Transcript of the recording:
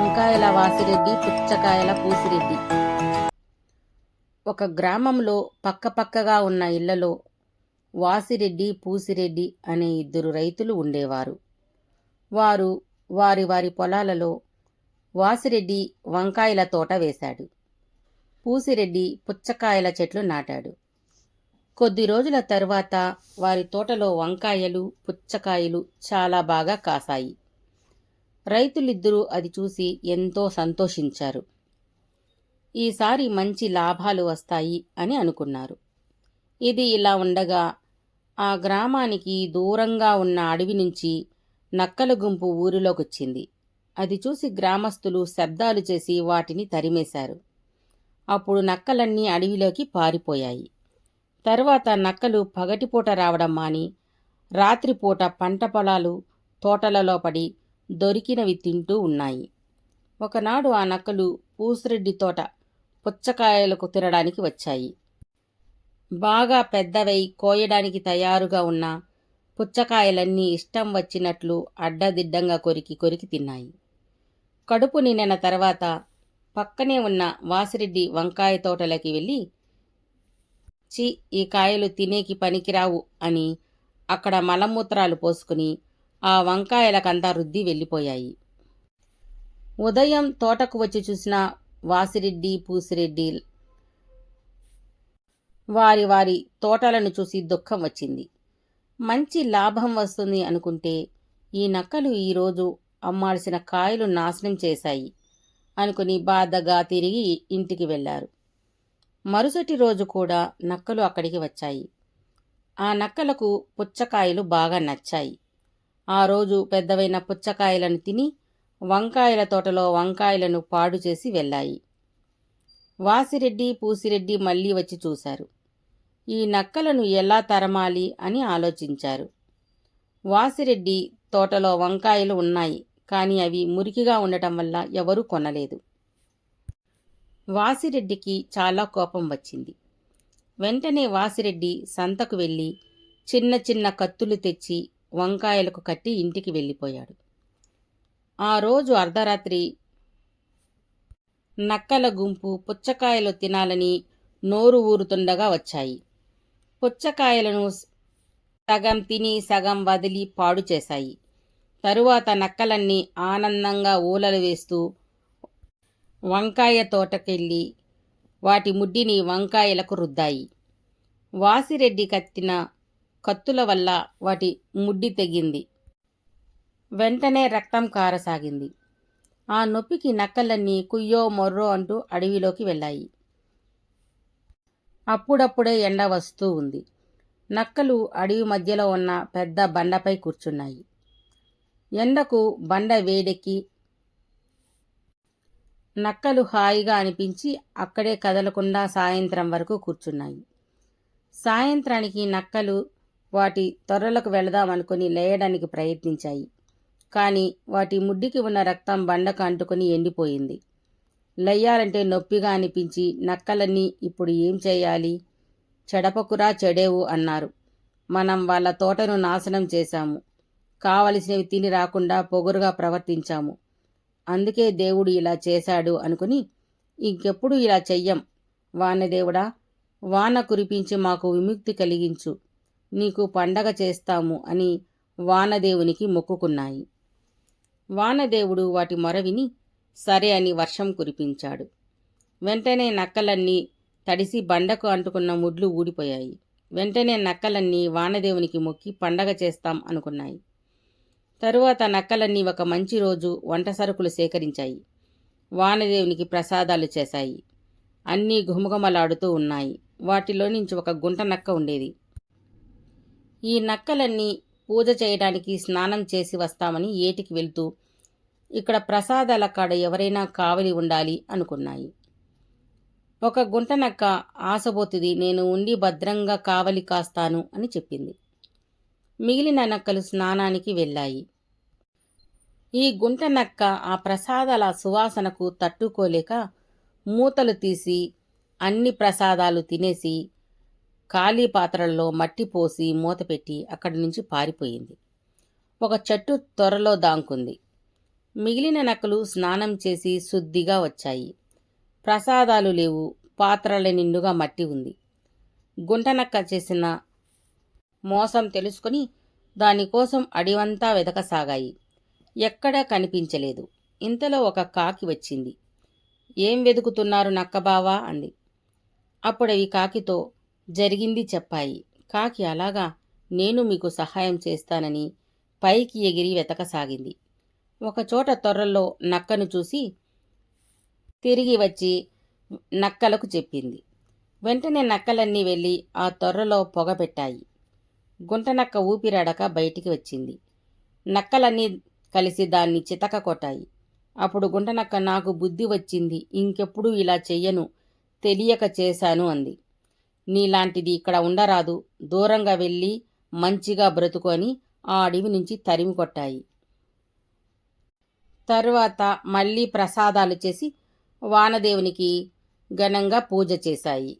వంకాయల వాసిరెడ్డి, పుచ్చకాయల పూసిరెడ్డి. ఒక గ్రామంలో పక్కపక్కగా ఉన్న ఇళ్లలో వాసిరెడ్డి, పూసిరెడ్డి అనే ఇద్దరు రైతులు ఉండేవారు. వారు వారి వారి పొలాలలో వాసిరెడ్డి వంకాయల తోట వేశాడు. పూసిరెడ్డి పుచ్చకాయల చెట్లు నాటాడు. కొద్ది రోజుల తరువాత వారి తోటలో వంకాయలు, పుచ్చకాయలు చాలా బాగా కాసాయి. రైతులిద్దరూ అది చూసి ఎంతో సంతోషించారు. ఈసారి మంచి లాభాలు వస్తాయి అని అనుకున్నారు. ఇది ఇలా ఉండగా ఆ గ్రామానికి దూరంగా ఉన్న అడవి నుంచి నక్కల గుంపు ఊరిలోకొచ్చింది. అది చూసి గ్రామస్తులు శబ్దాలు చేసి వాటిని తరిమేశారు. అప్పుడు నక్కలన్నీ అడవిలోకి పారిపోయాయి. తర్వాత నక్కలు పగటిపూట రావడం మాని రాత్రిపూట పంట పొలాలు, తోటలలో పడి దొరికినవి తింటూ ఉన్నాయి. ఒకనాడు ఆ నక్కలు పూసిరెడ్డి తోట పుచ్చకాయలకు తినడానికి వచ్చాయి. బాగా పెద్దవై కోయడానికి తయారుగా ఉన్న పుచ్చకాయలన్నీ ఇష్టం వచ్చినట్లు అడ్డదిడ్డంగా కొరికి కొరికి తిన్నాయి. కడుపు నిండిన తర్వాత పక్కనే ఉన్న వాసిరెడ్డి వంకాయ తోటలోకి వెళ్ళి, చి, ఈ కాయలు తినేకి పనికిరావు అని అక్కడ మలమూత్రాలు పోసుకుని ఆ వంకాయలకంతా రుద్ది వెళ్ళిపోయాయి. ఉదయం తోటకు వచ్చి చూసిన వాసిరెడ్డి, పూసిరెడ్డి వారి వారి తోటలను చూసి దుఃఖం వచ్చింది. మంచి లాభం వస్తుంది అనుకుంటే ఈ నక్కలు ఈరోజు అమ్మాల్సిన కాయలు నాశనం చేశాయి అనుకుని బాధగా తిరిగి ఇంటికి వెళ్ళారు. మరుసటి రోజు కూడా నక్కలు అక్కడికి వచ్చాయి. ఆ నక్కలకు పుచ్చకాయలు బాగా నచ్చాయి. ఆ రోజు పెద్దవైన పుచ్చకాయలను తిని వంకాయల తోటలో వంకాయలను పాడు చేసి వెళ్ళాయి. వాసిరెడ్డి, పూసిరెడ్డి మళ్ళీ వచ్చి చూశారు. ఈ నక్కలను ఎలా తరమాలి అని ఆలోచించారు. వాసిరెడ్డి తోటలో వంకాయలు ఉన్నాయి, కానీ అవి మురికిగా ఉండటం వల్ల ఎవరూ కొనలేదు. వాసిరెడ్డికి చాలా కోపం వచ్చింది. వెంటనే వాసిరెడ్డి సంతకు వెళ్ళి చిన్న చిన్న కత్తులు తెచ్చి వంకాయలకు కట్టి ఇంటికి వెళ్ళిపోయాడు. ఆ రోజు అర్ధరాత్రి నక్కల గుంపు పుచ్చకాయలు తినాలని నోరు ఊరుతుండగా వచ్చాయి. పుచ్చకాయలను సగం తిని సగం వదిలి పాడు చేశాయి. తరువాత నక్కలన్నీ ఆనందంగా ఊలలు వేస్తూ వంకాయ తోటకెళ్ళి వాటి ముడ్డిని వంకాయలకు రుద్దాయి. వాసిరెడ్డి కత్తిన కత్తుల వల్ల వాటి ముడ్డి తెగింది. వెంటనే రక్తం కారసాగింది. ఆ నొప్పికి నక్కలన్నీ కుయ్యో మొర్రో అంటూ అడవిలోకి వెళ్ళాయి. అప్పుడప్పుడే ఎండ వస్తూ ఉంది. నక్కలు అడవి మధ్యలో ఉన్న పెద్ద బండపై కూర్చున్నాయి. ఎండకు బండ వేడెక్కి నక్కలు హాయిగా అనిపించి అక్కడే కదలకుండా సాయంత్రం వరకు కూర్చున్నాయి. సాయంత్రానికి నక్కలు వాటి తొర్రలకు వెళదామనుకుని లేయడానికి ప్రయత్నించాయి. కానీ వాటి ముడ్డికి ఉన్న రక్తం బండకు అంటుకుని ఎండిపోయింది. లెయ్యాలంటే నొప్పిగా అనిపించి నక్కలన్నీ ఇప్పుడు ఏం చేయాలి? చెడపకురా చెడేవు అన్నారు. మనం వాళ్ళ తోటను నాశనం చేశాము. కావలసినవి తిని రాకుండా పొగరుగా ప్రవర్తించాము. అందుకే దేవుడు ఇలా చేశాడు అనుకుని ఇంకెప్పుడు ఇలా చెయ్యం. వానదేవుడా, వాన కురిపించి మాకు విముక్తి కలిగించు, నీకు పండగ చేస్తాము అని వానదేవునికి మొక్కుకున్నాయి. వానదేవుడు వాటి మొర విని సరే అని వర్షం కురిపించాడు. వెంటనే నక్కలన్నీ తడిసి బండకు అంటుకున్న ముడ్లు ఊడిపోయాయి. వెంటనే నక్కలన్నీ వానదేవునికి మొక్కి పండగ చేస్తాం అనుకున్నాయి. తరువాత నక్కలన్నీ ఒక మంచి రోజు వంట సరుకులు సేకరించాయి. వానదేవునికి ప్రసాదాలు చేశాయి. అన్నీ ఘుమఘుమలాడుతూ ఉన్నాయి. వాటిలో నుంచి ఒక గుంట నక్క ఉండేది. ఈ నక్కలన్నీ పూజ చేయడానికి స్నానం చేసి వస్తామని ఏటికి వెళ్తూ ఇక్కడ ప్రసాదాల కాడ ఎవరైనా కావలి ఉండాలి అనుకున్నాయి. ఒక గుంట నక్క ఆశబోతుది నేను ఉండి భద్రంగా కావలి కాస్తాను అని చెప్పింది. మిగిలిన నక్కలు స్నానానికి వెళ్ళాయి. ఈ గుంట నక్క ఆ ప్రసాదాల సువాసనకు తట్టుకోలేక మూతలు తీసి అన్ని ప్రసాదాలు తినేసి ఖాళీ పాత్రల్లో మట్టి పోసి మూతపెట్టి అక్కడి నుంచి పారిపోయింది. ఒక చెట్టు త్వరలో దాంకుంది. మిగిలిన నక్కలు స్నానం చేసి శుద్ధిగా వచ్చాయి. ప్రసాదాలు లేవు, పాత్రల నిండుగా మట్టి ఉంది. గుంటనక్క చేసిన మోసం తెలుసుకొని దానికోసం అడివంతా వెతకసాగాయి. ఎక్కడా కనిపించలేదు. ఇంతలో ఒక కాకి వచ్చింది. ఏం వెతుకుతున్నారు నక్కబావా అంది. అప్పుడవి కాకితో జరిగింది చెప్పాయి. కాకి అలాగా, నేను మీకు సహాయం చేస్తానని పైకి ఎగిరి వెతకసాగింది. ఒకచోట తొర్రల్లో నక్కను చూసి తిరిగి వచ్చి నక్కలకు చెప్పింది. వెంటనే నక్కలన్నీ వెళ్ళి ఆ తొర్రలో పొగ పెట్టాయి. గుంటనక్క ఊపిరాడక బయటికి వచ్చింది. నక్కలన్నీ కలిసి దాన్ని చితక కొట్టాయి. అప్పుడు గుంటనక్క, నాకు బుద్ధి వచ్చింది, ఇంకెప్పుడు ఇలా చెయ్యను, తెలియక చేశాను అంది. నీలాంటిది ఇక్కడ ఉండరాదు, దూరంగా వెళ్ళి మంచిగా బ్రతుకొని ఆ అడవి నుంచి తరిమి కొట్టాయి. తరువాత మళ్ళీ ప్రసాదాలు చేసి వానదేవునికి ఘనంగా పూజ చేశాయి.